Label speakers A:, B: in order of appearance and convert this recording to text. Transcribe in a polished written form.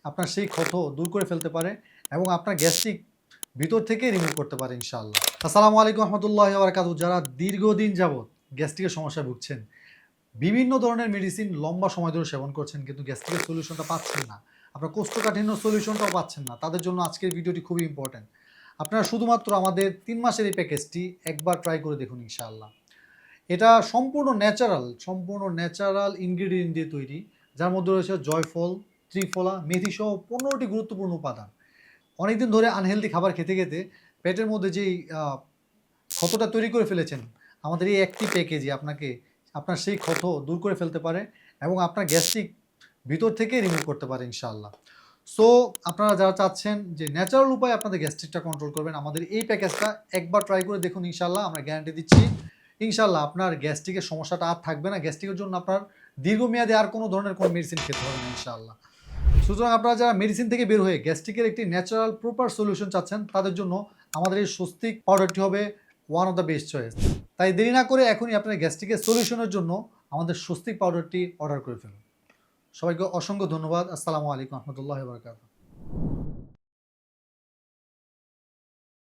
A: আপনার সেই ক্ষত দূর করে ফেলতে পারে এবং আপনার গ্যাস্ট্রিক ভিতর থেকে রিমুভ করতে পারে ইনশাআল্লাহ। আসসালামু আলাইকুম রহমতুল্লাহি ওয়া বারাকাতুহু। যারা দীর্ঘদিন যাবৎ গ্যাস্ট্রিকের সমস্যায় ভুগছেন, বিভিন্ন ধরনের মেডিসিন লম্বা সময় ধরে সেবন করছেন কিন্তু গ্যাস্ট্রিকের সলিউশনটা পাচ্ছেন না, আপনার কোষ্ঠকাঠিন্য সলিউশনটাও পাচ্ছেন না, তাদের জন্য আজকের ভিডিওটি খুবই ইম্পর্টেন্ট। আপনারা শুধুমাত্র আমাদের ৩ মাসের এই প্যাকেজটি একবার ট্রাই করে দেখুন ইনশাআল্লাহ। এটা সম্পূর্ণ ন্যাচারাল ইনগ্রেডিয়েন্ট দিয়ে তৈরি, যার মধ্যে রয়েছে জয়ফল, ত্রিফলা, মেথি সহ ১৫টি গুরুত্বপূর্ণ উপাদান। অনেকদিন ধরে আনহেলদি খাবার খেতে খেতে পেটের মধ্যে যেই ক্ষতটা তৈরি করে ফেলেছেন, আমাদের এই একটি প্যাকেজই আপনার সেই ক্ষত দূর করে ফেলতে পারে এবং আপনার গ্যাস্ট্রিক ভিতর থেকে রিমুভ করতে পারে ইনশাআল্লাহ। সো আপনারা যারা চাচ্ছেন যে ন্যাচারাল উপায়ে আপনাদের গ্যাস্ট্রিকটা কন্ট্রোল করবেন, আমাদের এই প্যাকেজটা একবার ট্রাই করে দেখুন ইনশাআল্লাহ। আমরা গ্যারান্টি দিচ্ছি ইনশাআল্লাহ আপনার গ্যাস্ট্রিকের সমস্যাটা আর থাকবে না। গ্যাস্ট্রিকের জন্য আপনার দীর্ঘমেয়াদে আর কোনো ধরনের কোনো মেডিসিন খেতে হবে না ইনশাআল্লাহ। সুতরাং আপনারা যারা মেডিসিন থেকে বের হয়ে গ্যাস্ট্রিকের একটি ন্যাচারাল প্রপার সলিউশন চাচ্ছেন, তাদের জন্য আমাদের এই স্বস্তিক পাউডারটি হবে one of the best choice. তাই দেরি না করে এখনই আপনার গ্যাস্ট্রিকের সলিউশনের জন্য আমাদের স্বস্তিক পাউডারটি অর্ডার করে ফেলুন। সবাইকে অসংখ্য ধন্যবাদ। আসসালামু আলাইকুম রহমতুল্লাহি ওয়া বারাকাতুহু।